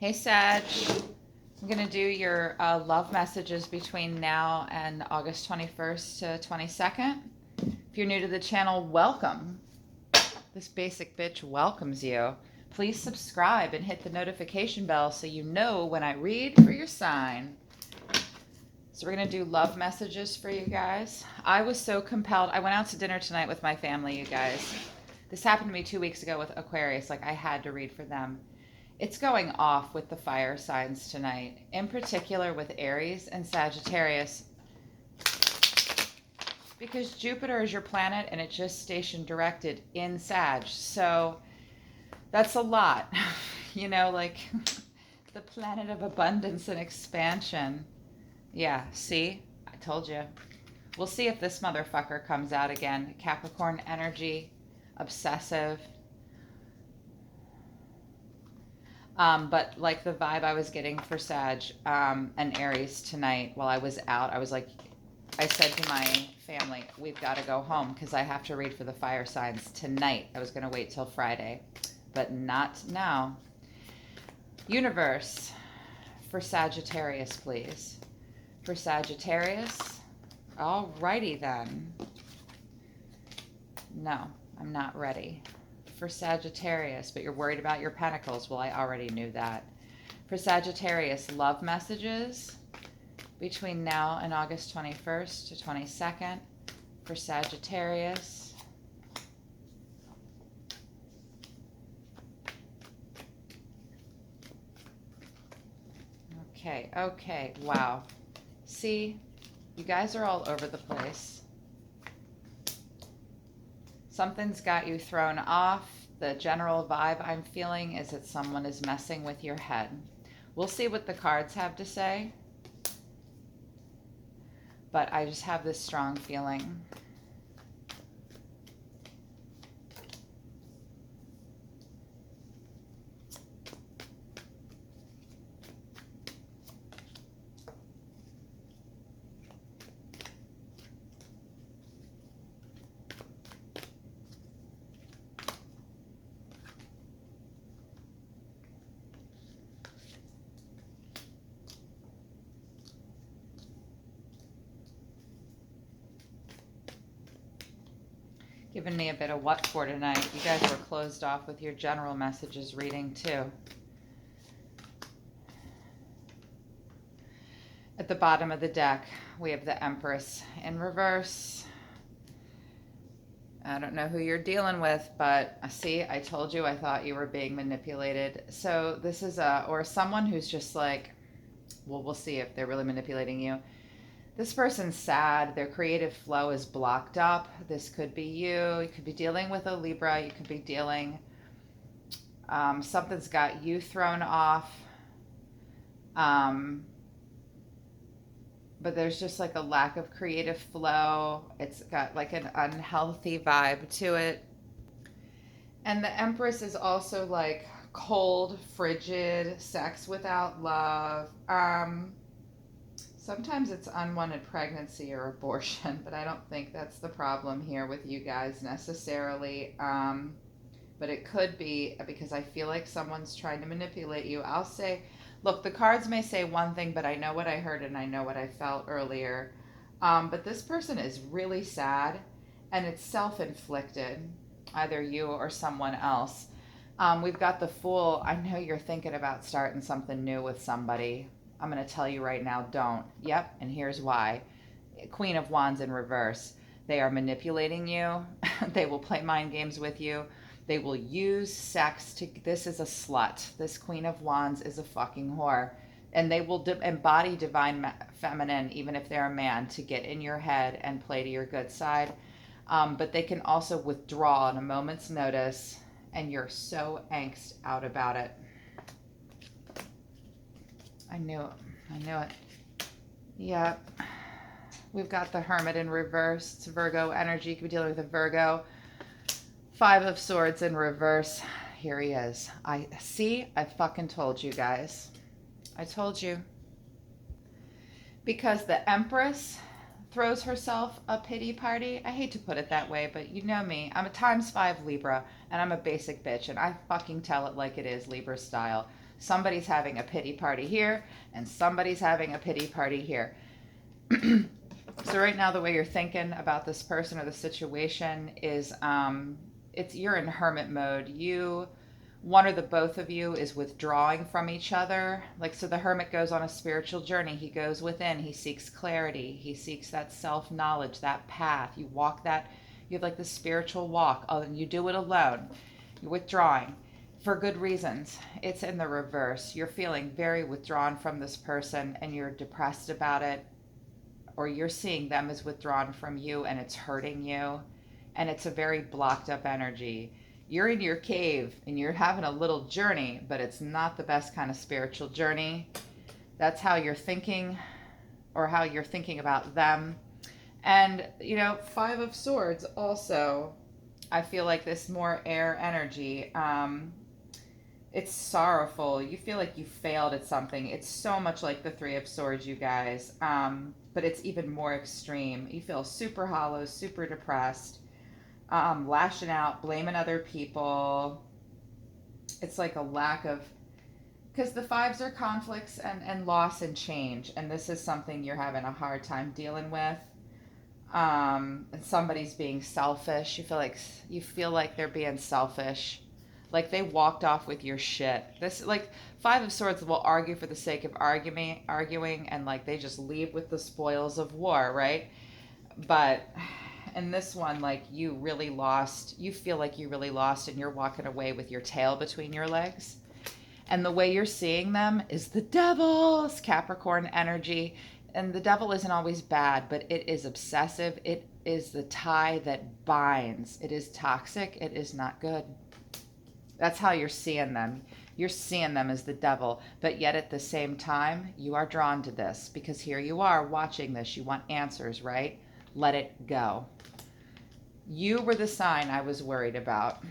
Hey, Sag. I'm going to do your love messages between now and August 21st to 22nd. If you're new to the channel, welcome. This basic bitch welcomes you. Please subscribe and hit the notification bell so you know when I read for your sign. So we're going to do love messages for you guys. I was so compelled. I went out to dinner tonight with my family, you guys. This happened to me 2 weeks ago with Aquarius. Like, I had to read for them. It's going off with the fire signs tonight, in particular with Aries and Sagittarius, because Jupiter is your planet and it just stationed directed in Sag. So that's a lot, like the planet of abundance and expansion. Yeah, see? I told you. We'll see if this motherfucker comes out again. Capricorn energy, obsessive. But like the vibe I was getting for Sag and Aries tonight while I was out, I was like, I said to my family, we've got to go home because I have to read for the fire signs tonight. I was going to wait till Friday, but not now. Universe for Sagittarius, please. For Sagittarius, alrighty then. No, I'm not ready. For Sagittarius, but you're worried about your pentacles. Well, I already knew that. For Sagittarius, love messages between now and August 21st to 22nd. For Sagittarius. Okay, wow. See, you guys are all over the place. Something's got you thrown off. The general vibe I'm feeling is that someone is messing with your head. We'll see what the cards have to say. But I just have this strong feeling. Giving me a bit of what for tonight. You guys were closed off with your general messages reading too. At the bottom of the deck, we have the Empress in reverse. I don't know who you're dealing with, but see, I told you I thought you were being manipulated. So this is or someone who's just like, well, we'll see if they're really manipulating you. This person's sad. Their creative flow is blocked up. This could be you. You could be dealing with a Libra. You could be dealing, something's got you thrown off. But there's just like a lack of creative flow. It's got like an unhealthy vibe to it. And the Empress is also like cold, frigid, sex without love. Sometimes it's unwanted pregnancy or abortion, but I don't think that's the problem here with you guys necessarily. But it could be because I feel like someone's trying to manipulate you. I'll say, look, the cards may say one thing, but I know what I heard and I know what I felt earlier. But this person is really sad and it's self-inflicted, either you or someone else. We've got the Fool. I know you're thinking about starting something new with somebody. I'm going to tell you right now, don't. Yep, and here's why. Queen of Wands in reverse. They are manipulating you. They will play mind games with you. They will use sex to... This is a slut. This Queen of Wands is a fucking whore. And they will embody divine feminine, even if they're a man, to get in your head and play to your good side. But they can also withdraw on a moment's notice, and you're so angst out about it. I knew it. Yep. We've got the Hermit in reverse. It's Virgo energy. You could be dealing with a Virgo. Five of Swords in reverse. Here he is. I fucking told you guys. I told you. Because the Empress throws herself a pity party. I hate to put it that way, but you know me. I'm a ×5 Libra, and I'm a basic bitch, and I fucking tell it like it is, Libra style. Somebody's having a pity party here, and somebody's having a pity party here. So right now, the way you're thinking about this person or the situation is, you're in hermit mode. One or the both of you is withdrawing from each other. Like, so the hermit goes on a spiritual journey. He goes within. He seeks clarity. He seeks that self-knowledge, that path. You walk that. You have like the spiritual walk. Oh, and you do it alone. You're withdrawing for good reasons. It's in the reverse. You're feeling very withdrawn from this person, and you're depressed about it, or you're seeing them as withdrawn from you, and it's hurting you, and it's a very blocked up energy. You're in your cave and you're having a little journey, but it's not the best kind of spiritual journey. That's how you're thinking, or how you're thinking about them. And, Five of Swords also, I feel like this more air energy. It's sorrowful. You feel like you failed at something. It's so much like the Three of Swords, you guys. But it's even more extreme. You feel super hollow, super depressed. Lashing out, blaming other people. It's like a lack of, because the fives are conflicts and loss and change, and this is something you're having a hard time dealing with. And somebody's being selfish. You feel like they're being selfish, like they walked off with your shit. This, like, Five of Swords will argue for the sake of arguing, and like they just leave with the spoils of war, right? But in this one, like, you really lost. You feel like you really lost, and you're walking away with your tail between your legs. And the way you're seeing them is the devil's Capricorn energy. And the devil isn't always bad, but it is obsessive. It is the tie that binds. It is toxic. It is not good. That's how you're seeing them. You're seeing them as the devil, but yet at the same time, you are drawn to this because here you are watching this. You want answers, right? Let it go. You were the sign I was worried about.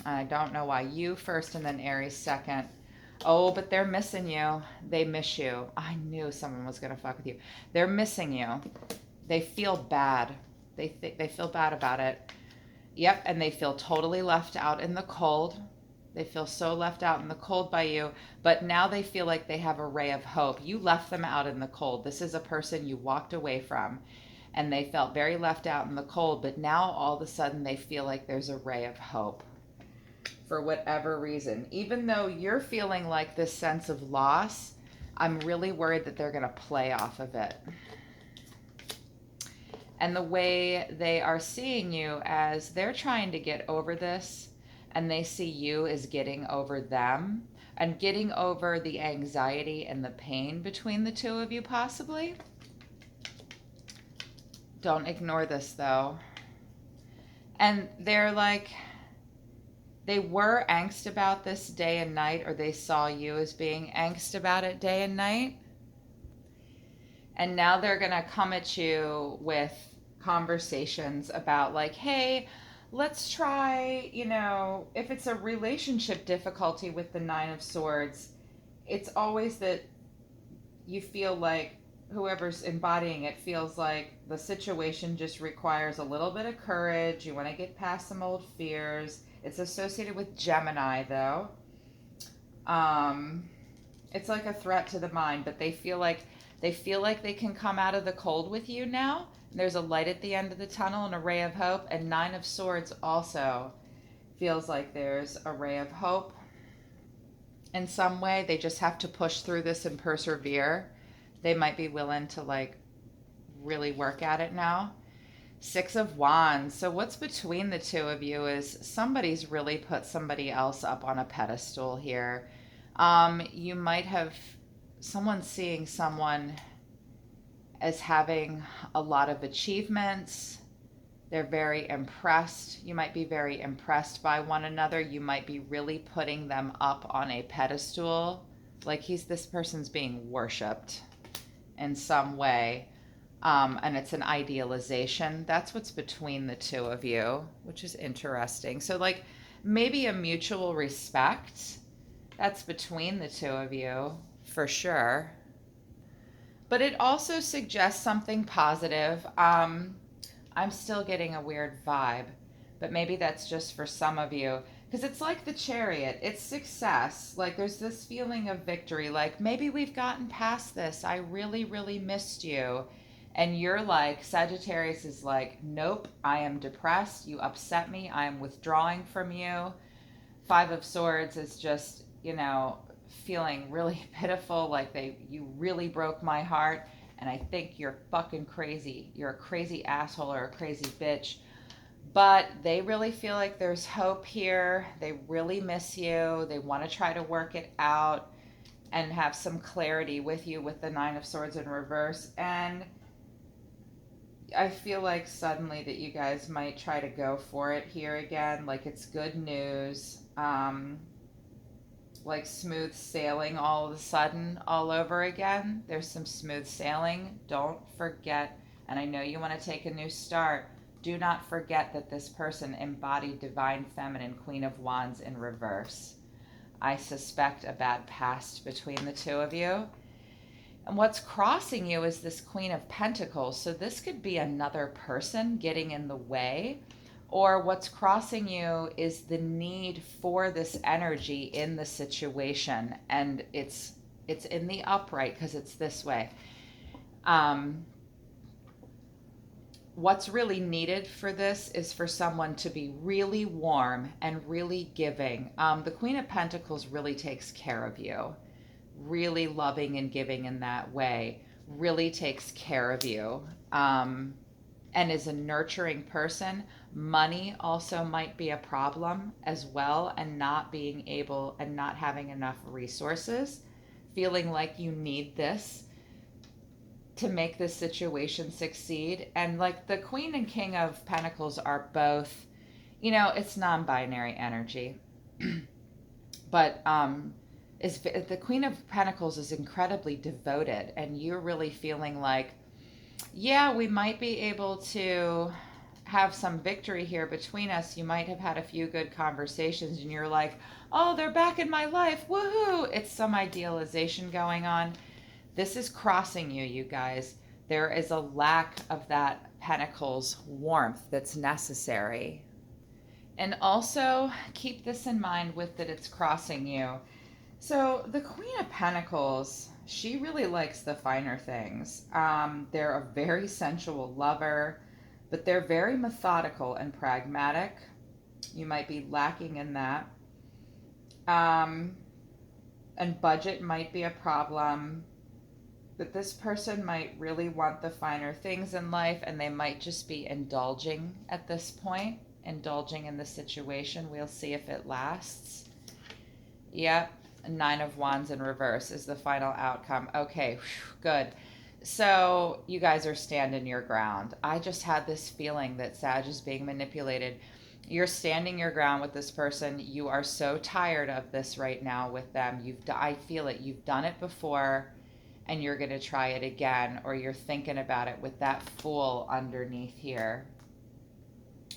I don't know why. You first and then Aries second. Oh, but they're missing you. They miss you. I knew someone was going to fuck with you. They're missing you. They feel bad. They feel bad about it. Yep, and they feel totally left out in the cold. They feel so left out in the cold by you, but now they feel like they have a ray of hope. You left them out in the cold. This is a person you walked away from, and they felt very left out in the cold, but now all of a sudden they feel like there's a ray of hope for whatever reason. Even though you're feeling like this sense of loss, I'm really worried that they're going to play off of it. And the way they are seeing you as they're trying to get over this, and they see you as getting over them and getting over the anxiety and the pain between the two of you, possibly. Don't ignore this, though. And they're like, they were angst about this day and night, or they saw you as being angst about it day and night. And now they're going to come at you with conversations about like, hey, let's try, if it's a relationship difficulty with the Nine of Swords, it's always that you feel like whoever's embodying it feels like the situation just requires a little bit of courage. You want to get past some old fears. It's associated with Gemini, though. It's like a threat to the mind, but they feel like they can come out of the cold with you now. There's a light at the end of the tunnel and a ray of hope. And Nine of Swords also feels like there's a ray of hope. In some way, they just have to push through this and persevere. They might be willing to like really work at it now. Six of Wands. So what's between the two of you is somebody's really put somebody else up on a pedestal here. You might have someone seeing someone as having a lot of achievements. They're very impressed. You might be very impressed by one another. You might be really putting them up on a pedestal. Like this person's being worshipped in some way. And it's an idealization. That's what's between the two of you, which is interesting. So like maybe a mutual respect that's between the two of you for sure. But it also suggests something positive. I'm still getting a weird vibe, but maybe that's just for some of you. Because it's like the Chariot, it's success. Like there's this feeling of victory, like maybe we've gotten past this. I really, really missed you. And you're like, Sagittarius is like, nope, I am depressed. You upset me. I am withdrawing from you. Five of Swords is just, feeling really pitiful, like you really broke my heart, and I think you're fucking crazy. You're a crazy asshole or a crazy bitch. But they really feel like there's hope here. They really miss you. They want to try to work it out and have some clarity with you with the Nine of Swords in reverse. And I feel like suddenly that you guys might try to go for it here again. Like it's good news. Like smooth sailing all of a sudden all over again. There's some smooth sailing. Don't forget, and I know you want to take a new start. Do not forget that this person embodied divine feminine, Queen of Wands in reverse. I suspect a bad past between the two of you. And what's crossing you is this Queen of Pentacles. So this could be another person getting in the way, or what's crossing you is the need for this energy in the situation. And it's in the upright because it's this way. What's really needed for this is for someone to be really warm and really giving. The Queen of Pentacles really takes care of you, really loving and giving in that way, really takes care of you, and is a nurturing person. Money also might be a problem as well, and not being able and not having enough resources, feeling like you need this to make this situation succeed. And like the Queen and King of Pentacles are both, it's non-binary energy. But is the Queen of Pentacles is incredibly devoted, and you're really feeling like, yeah, we might be able to have some victory here between us. You might have had a few good conversations and you're like, oh, they're back in my life, woohoo. It's some idealization going on. This is crossing you, you guys. There is a lack of that Pentacles warmth that's necessary. And also keep this in mind with that it's crossing you. So the Queen of Pentacles, she really likes the finer things. They're a very sensual lover, but they're very methodical and pragmatic. You might be lacking in that. And budget might be a problem. But this person might really want the finer things in life, and they might just be indulging at this point, indulging in the situation. We'll see if it lasts. Yep, Nine of Wands in reverse is the final outcome. Okay, good. So you guys are standing your ground. I just had this feeling that Sag is being manipulated. You're standing your ground with this person. You are so tired of this right now with them. I feel it. You've done it before, and you're going to try it again, or you're thinking about it with that Fool underneath here.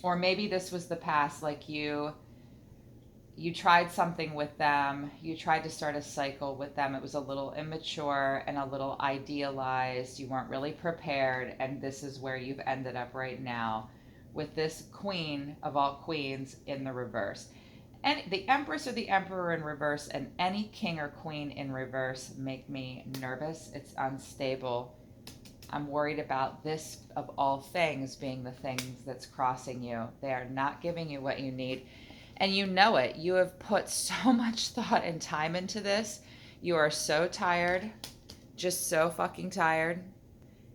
Or maybe this was the past, like you tried something with them, you tried to start a cycle with them. It was a little immature and a little idealized. You weren't really prepared, and this is where you've ended up right now with this Queen of all queens in the reverse. And the Empress or the Emperor in reverse and any king or queen in reverse make me nervous. It's unstable. I'm worried about this, of all things, being the things that's crossing you. They are not giving you what you need. And you know it. You have put so much thought and time into this. You are so tired, just so fucking tired.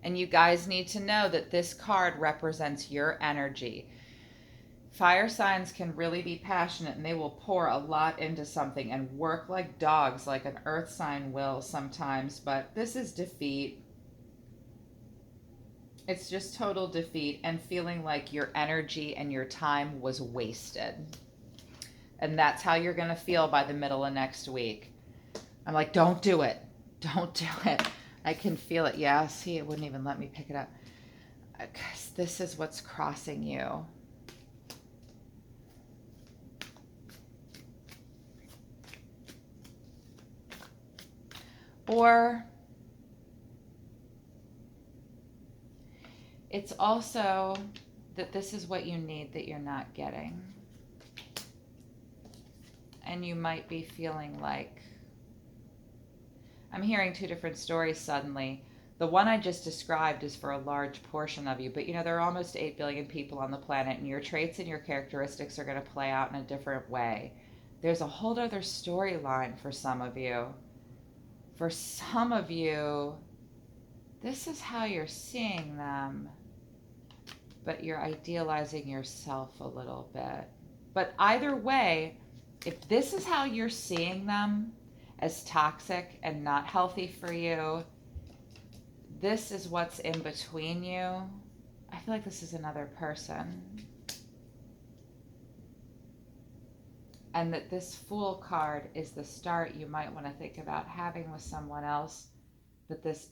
And you guys need to know that this card represents your energy. Fire signs can really be passionate, and they will pour a lot into something and work like dogs, like an earth sign will sometimes. But this is defeat. It's just total defeat and feeling like your energy and your time was wasted. And that's how you're going to feel by the middle of next week. I'm like, don't do it. Don't do it. I can feel it. Yeah, see, it wouldn't even let me pick it up. Because this is what's crossing you. Or it's also that this is what you need that you're not getting. And you might be feeling like, I'm hearing two different stories suddenly. The one I just described is for a large portion of you, but you know, there are almost 8 billion people on the planet, and your traits and your characteristics are going to play out in a different way. There's a whole other storyline for some of you. For some of you, this is how you're seeing them, but you're idealizing yourself a little bit. But either way, if this is how you're seeing them as toxic and not healthy for you, this is what's in between you. I feel like this is another person. And that this Fool card is the start you might want to think about having with someone else, but this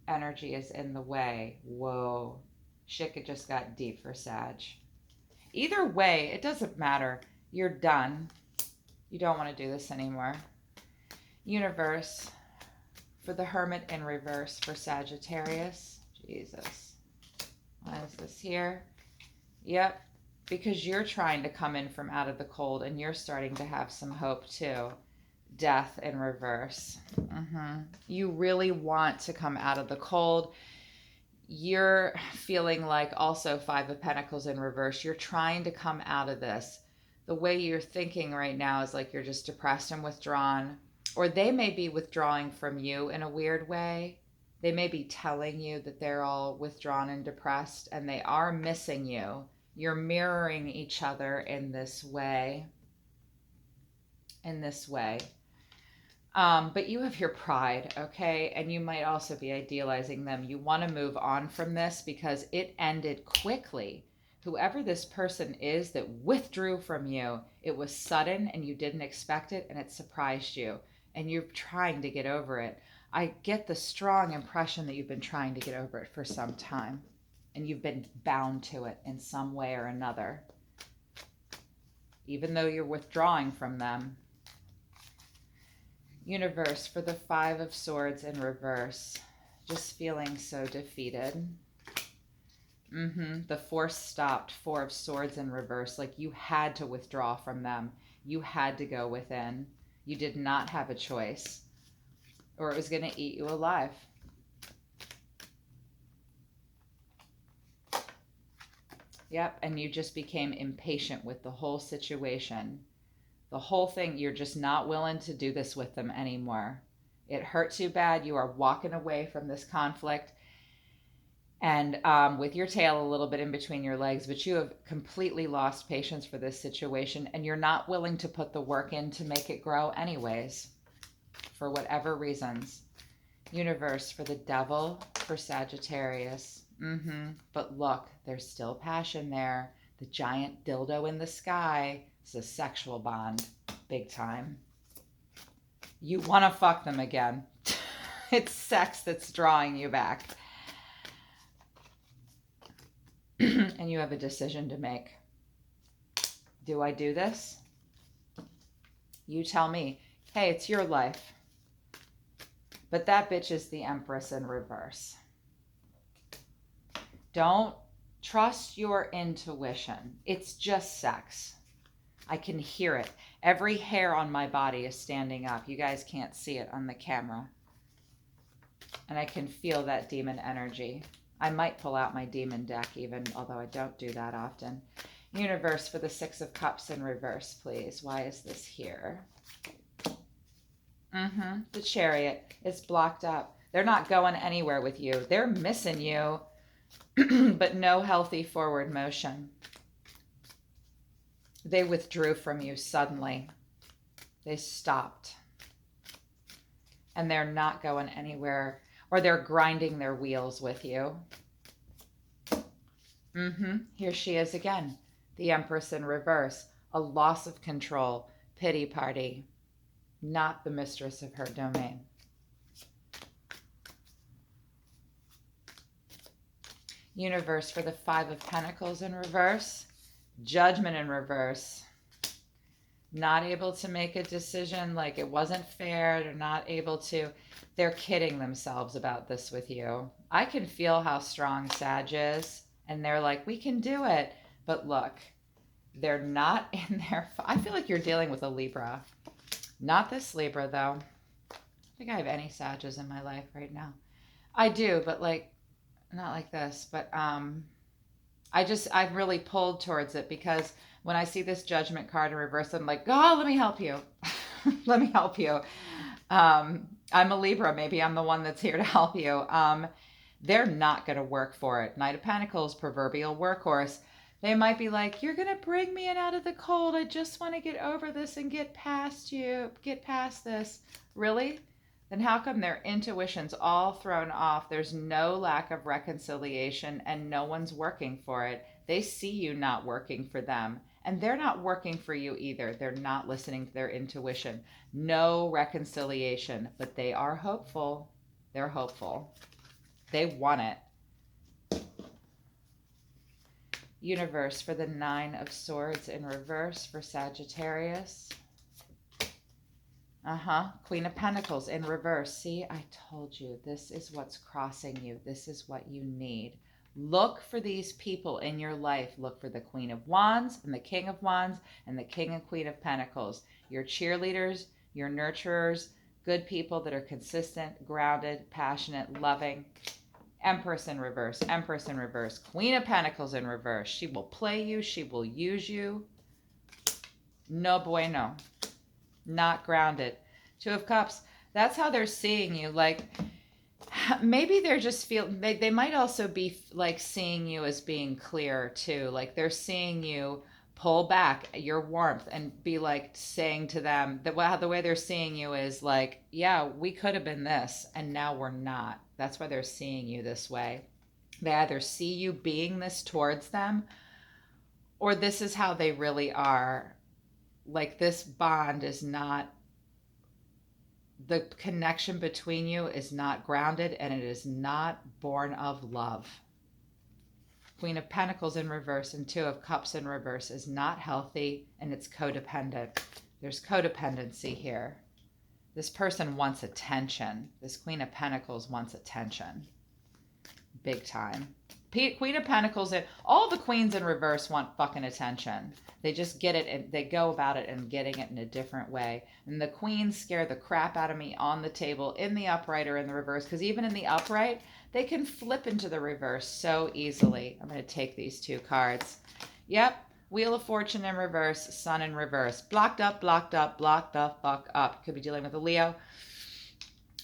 energy is in the way. Whoa. Shit just got deep for Sag. Either way, it doesn't matter. You're done. You don't want to do this anymore. Universe, for the Hermit in reverse for Sagittarius. Jesus. Why is this here? Yep. Because you're trying to come in from out of the cold and you're starting to have some hope too. Death in reverse. You really want to come out of the cold. You're feeling like also 5 of Pentacles in reverse. You're trying to come out of this. The way you're thinking right now is like you're just depressed and withdrawn, or they may be withdrawing from you in a weird way. They may be telling you that they're all withdrawn and depressed, and they are missing you. You're mirroring each other in this way. But you have your pride, okay? And you might also be idealizing them. You want to move on from this because it ended quickly. Whoever this person is that withdrew from you, it was sudden and you didn't expect it and it surprised you. And you're trying to get over it. I get the strong impression that you've been trying to get over it for some time. And you've been bound to it in some way or another. Even though you're withdrawing from them. Universe, for the 5 of Swords in reverse. Just feeling so defeated. The force stopped. 4 of Swords in reverse. Like you had to withdraw from them. You had to go within. You did not have a choice. Or it was going to eat you alive. Yep, and you just became impatient with the whole situation. The whole thing, you're just not willing to do this with them anymore. It hurt too bad. You are walking away from this conflict and with your tail a little bit in between your legs, but you have completely lost patience for this situation and you're not willing to put the work in to make it grow anyways, for whatever reasons. Universe, for the Devil, for Sagittarius. But look, there's still passion there. The giant dildo in the sky is a sexual bond, big time. You want to fuck them again. It's sex that's drawing you back. And you have a decision to make. Do I do this? You tell me. Hey, it's your life. But that bitch is the Empress in reverse. Don't trust your intuition. It's just sex. I can hear it. Every hair on my body is standing up. You guys can't see it on the camera. And I can feel that demon energy. I might pull out my demon deck even, although I don't do that often. Universe, for the 6 of Cups in reverse, please. Why is this here? The Chariot is blocked up. They're not going anywhere with you. They're missing you, but no healthy forward motion. They withdrew from you suddenly. They stopped. And they're not going anywhere, or they're grinding their wheels with you. Here she is again. The Empress in reverse. A loss of control. Pity party. Not the mistress of her domain. Universe, for the 5 of Pentacles in reverse. Judgment in reverse. Not able to make a decision, like it wasn't fair. They're not able to. They're kidding themselves about this with you. I can feel how strong Sag is. And they're like, we can do it. But look, They're not in there. I feel like you're dealing with a Libra. Not this Libra, though. I think I have any Sages in my life right now. I do, but like, not like this. But I've really pulled towards it because when I see this Judgment card in reverse, I'm like, oh, let me help you. Let me help you. I'm a Libra. Maybe I'm the one that's here to help you. They're not going to work for it. Knight of Pentacles, proverbial workhorse. They might be like, you're going to bring me in out of the cold. I just want to get over this and get past this. Really? Then how come their intuition's all thrown off? There's no lack of reconciliation and no one's working for it. They see you not working for them and they're not working for you either. They're not listening to their intuition. No reconciliation, but they are hopeful. They're hopeful. They want it. Universe for the 9 of Swords in reverse for Sagittarius. Queen of Pentacles in reverse. See, I told you, this is what's crossing you. This is what you need. Look for these people in your life. Look for the Queen of Wands and the King of Wands and the King and Queen of Pentacles. Your cheerleaders, your nurturers, good people that are consistent, grounded, passionate, loving. Empress in reverse, Empress in reverse, Queen of Pentacles in reverse. She will play you. She will use you. No bueno. Not grounded. 2 of Cups. That's how they're seeing you. Like, maybe they're just they might also be like seeing you as being clear too. Like they're seeing you pull back your warmth and be like saying to them that the way they're seeing you is like, yeah, we could have been this and now we're not. That's why they're seeing you this way. They either see you being this towards them or this is how they really are. Like this bond is not, the connection between you is not grounded and it is not born of love. Queen of Pentacles in reverse and 2 of Cups in reverse is not healthy and it's codependent. There's codependency here. This person wants attention. This Queen of Pentacles wants attention. Big time. Queen of Pentacles, all the queens in reverse want fucking attention. They just get it and they go about it and getting it in a different way. And the queens scare the crap out of me on the table, in the upright or in the reverse, because even in the upright, they can flip into the reverse so easily. I'm going to take these 2 cards. Yep. Wheel of Fortune in reverse, Sun in reverse. Blocked up, blocked up, blocked the fuck up. Could be dealing with a Leo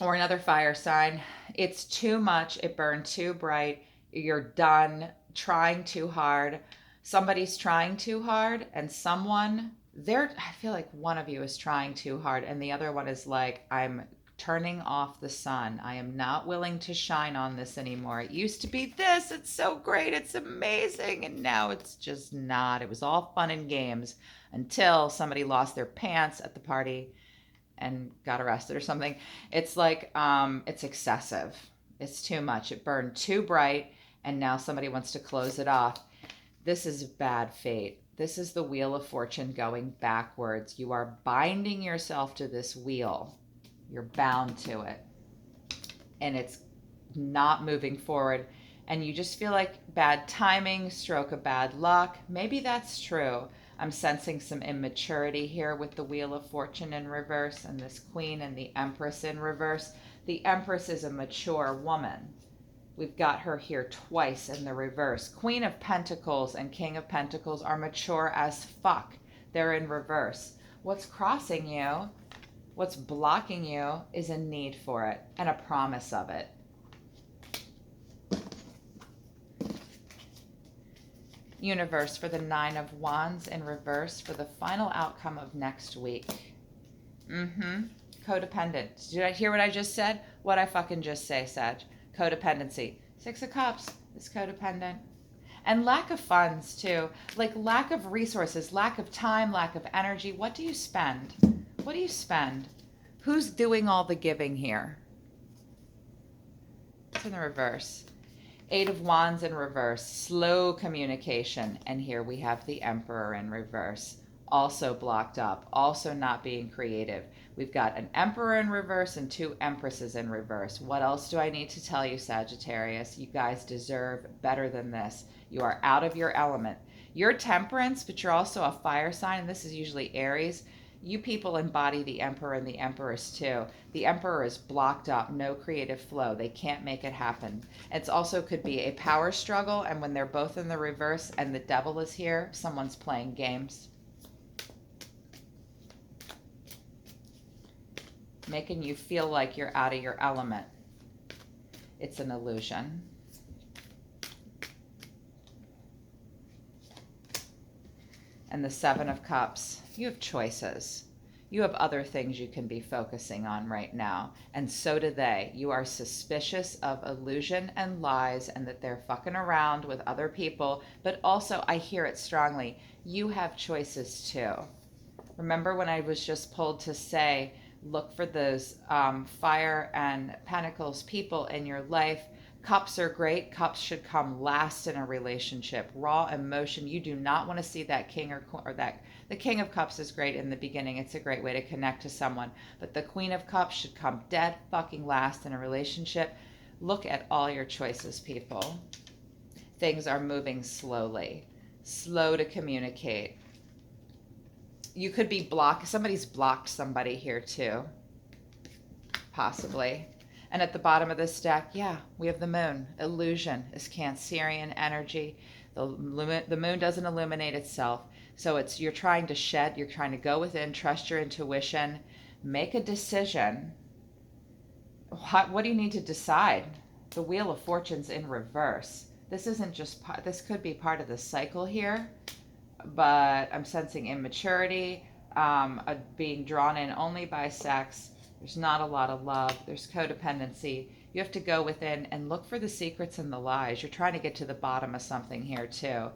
or another fire sign. It's too much. It burned too bright. You're done trying too hard. Somebody's trying too hard and I feel like one of you is trying too hard and the other one is like, I'm turning off the sun. I am not willing to shine on this anymore. It used to be this. It's so great. It's amazing. And now it's just not. It was all fun and games until somebody lost their pants at the party and got arrested or something. It's like, it's excessive. It's too much. It burned too bright and now somebody wants to close it off. This is bad fate. This is the Wheel of Fortune going backwards. You are binding yourself to this wheel. You're bound to it. And it's not moving forward. And you just feel like bad timing, stroke of bad luck. Maybe that's true. I'm sensing some immaturity here with the Wheel of Fortune in reverse and this Queen and the Empress in reverse. The Empress is a mature woman. We've got her here twice in the reverse. Queen of Pentacles and King of Pentacles are mature as fuck. They're in reverse. What's crossing you, what's blocking you is a need for it and a promise of it. Universe for the 9 of Wands in reverse for the final outcome of next week. Codependent. Did I hear what I just said? What I fucking just say, Sag? Codependency. 6 of Cups is codependent. And lack of funds too. Like lack of resources, lack of time, lack of energy. What do you spend? What do you spend? Who's doing all the giving here? It's in the reverse. 8 of Wands in reverse. Slow communication. And here we have the Emperor in reverse. Also blocked up. Also not being creative. We've got an Emperor in reverse and 2 Empresses in reverse. What else do I need to tell you, Sagittarius? You guys deserve better than this. You are out of your element. You're Temperance, but you're also a fire sign, and this is usually Aries. You people embody the Emperor and the Empress too. The Emperor is blocked up, no creative flow. They can't make it happen. It also could be a power struggle, and when they're both in the reverse and the devil is here, someone's playing games. Making you feel like you're out of your element. It's an illusion. And the Seven of Cups, you have choices. You have other things you can be focusing on right now. And so do they. You are suspicious of illusion and lies and that they're fucking around with other people. But also, I hear it strongly, you have choices too. Remember when I was just pulled to say, look for those fire and pentacles people in your life. Cups are great. Cups should come last in a relationship. Raw emotion. You do not want to see that king or that. The King of Cups is great in the beginning. It's a great way to connect to someone. But the Queen of Cups should come dead fucking last in a relationship. Look at all your choices, people. Things are moving slowly. Slow to communicate. You could be blocked. Somebody's blocked somebody here too. Possibly. And at the bottom of this deck, yeah, we have the moon. Illusion is Cancerian energy. The moon doesn't illuminate itself. So it's you're trying to shed, you're trying to go within, trust your intuition, make a decision. What do you need to decide? The Wheel of Fortune's in reverse. This isn't just, this could be part of the cycle here, but I'm sensing immaturity, being drawn in only by sex. There's not a lot of love. There's codependency. You have to go within and look for the secrets and the lies. You're trying to get to the bottom of something here too.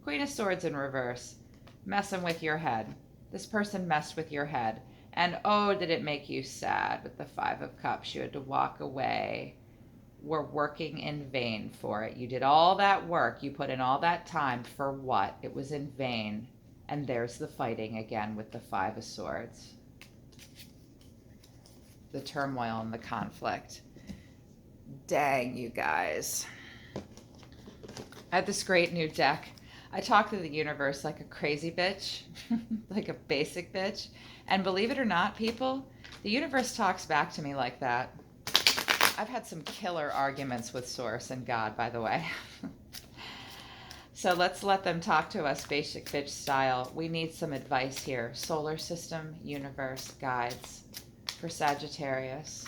Queen of Swords in reverse. Messing with your head. This person messed with your head. And oh, did it make you sad with the Five of Cups. You had to walk away. We're working in vain for it. You did all that work. You put in all that time for what? It was in vain. And there's the fighting again with the Five of Swords. The turmoil and the conflict. Dang, you guys. I have this great new deck. I talk to the universe like a crazy bitch, like a basic bitch. And believe it or not, people, the universe talks back to me like that. I've had some killer arguments with Source and God, by the way. So let's let them talk to us basic bitch style. We need some advice here. Solar system, universe, guides for Sagittarius.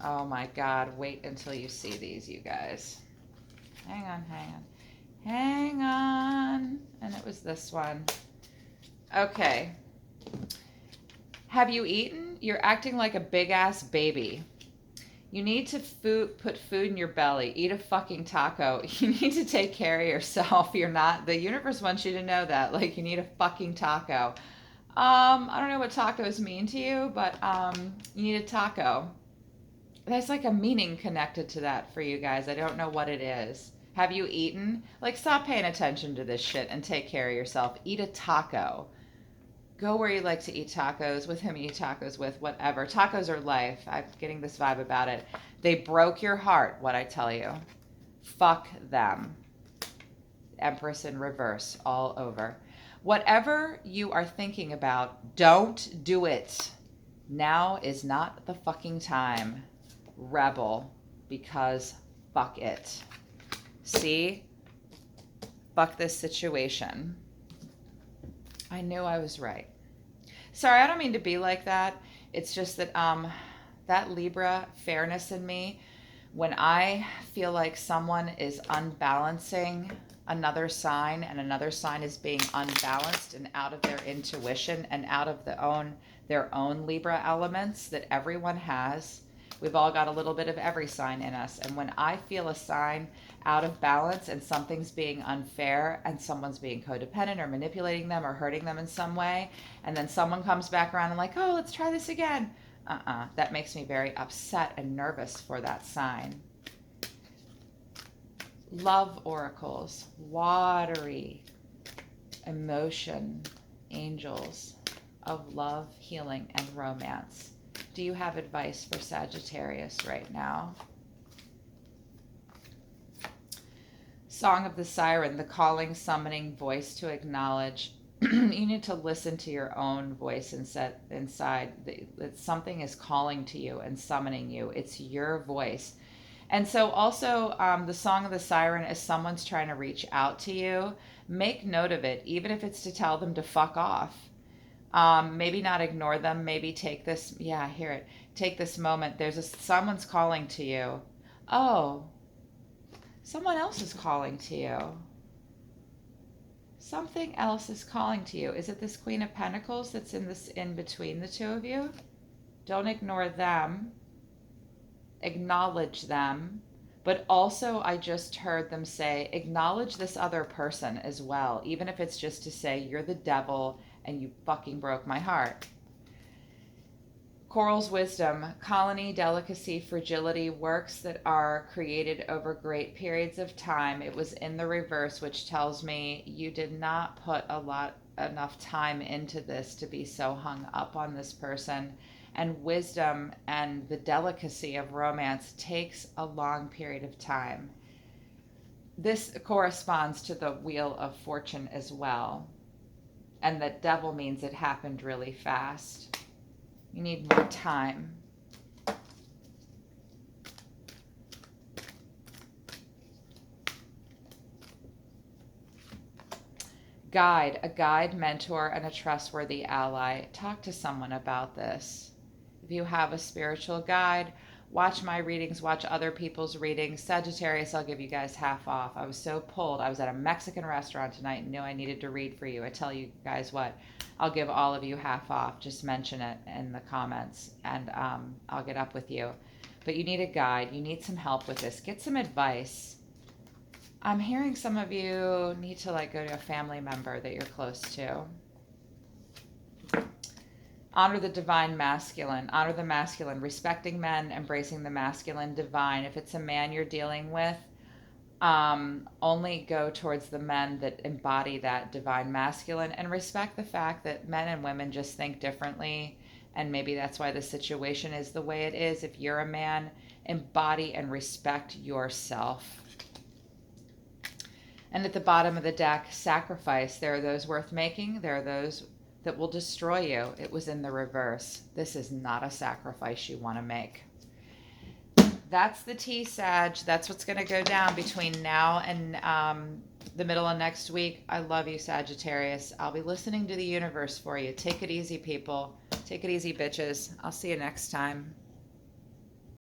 Oh my God, wait until you see these, you guys. Hang on, hang on. Hang on. And it was this one. Okay. Have you eaten? You're acting like a big ass baby. You need to put food in your belly. Eat a fucking taco. You need to take care of yourself. You're not, the universe wants you to know that. Like, you need a fucking taco. I don't know what tacos mean to you, but you need a taco. There's like a meaning connected to that for you guys. I don't know what it is. Have you eaten? Like, stop paying attention to this shit and take care of yourself. Eat a taco. Go where you like to eat tacos, with whom you eat tacos with, whatever. Tacos are life. I'm getting this vibe about it. They broke your heart, what I tell you. Fuck them. Empress in reverse, all over. Whatever you are thinking about, don't do it. Now is not the fucking time. Rebel, because fuck it. See? Fuck this situation. I knew I was right. Sorry, I don't mean to be like that. It's just that that Libra fairness in me, when I feel like someone is unbalancing another sign and another sign is being unbalanced and out of their intuition and out of their own Libra elements that everyone has. We've all got a little bit of every sign in us. And when I feel a sign out of balance and something's being unfair and someone's being codependent or manipulating them or hurting them in some way, and then someone comes back around and like, oh, let's try this again. That makes me very upset and nervous for that sign. Love oracles, watery emotion, angels of love, healing, and romance. Do you have advice for Sagittarius right now? Song of the Siren, the calling, summoning voice to acknowledge. You need to listen to your own voice and set inside that something is calling to you and summoning you. It's your voice. And so, also, the Song of the Siren is someone's trying to reach out to you. Make note of it, even if it's to tell them to fuck off. Maybe not ignore them. Maybe take this, yeah, hear it. Take this moment. Someone's calling to you. Oh, someone else is calling to you. Something else is calling to you. Is it this Queen of Pentacles that's in between the two of you? Don't ignore them. Acknowledge them. But also, I just heard them say, acknowledge this other person as well, even if it's just to say, you're the devil and you fucking broke my heart. Coral's wisdom, colony, delicacy, fragility, works that are created over great periods of time. It was in the reverse, which tells me you did not put enough time into this to be so hung up on this person. And wisdom and the delicacy of romance takes a long period of time. This corresponds to the Wheel of Fortune as well. And the devil means it happened really fast. You need more time. A guide, mentor, and a trustworthy ally. Talk to someone about this. If you have a spiritual guide, watch my readings, watch other people's readings. Sagittarius, I'll give you guys half off. I was so pulled. I was at a Mexican restaurant tonight and knew I needed to read for you. I tell you guys what, I'll give all of you half off. Just mention it in the comments and I'll get up with you. But you need a guide. You need some help with this. Get some advice. I'm hearing some of you need to go to a family member that you're close to. Honor the divine masculine. Honor the masculine. Respecting men, embracing the masculine divine. If it's a man you're dealing with, only go towards the men that embody that divine masculine, and respect the fact that men and women just think differently, and maybe that's why the situation is the way it is. If you're a man, embody and respect yourself. And at the bottom of the deck, sacrifice. There are those worth making. There are those that will destroy you. It was in the reverse. This is not a sacrifice you want to make. That's the tea, Sag. That's what's going to go down between now and the middle of next week. I love you, Sagittarius. I'll be listening to the universe for you. Take it easy, people. Take it easy, bitches. I'll see you next time.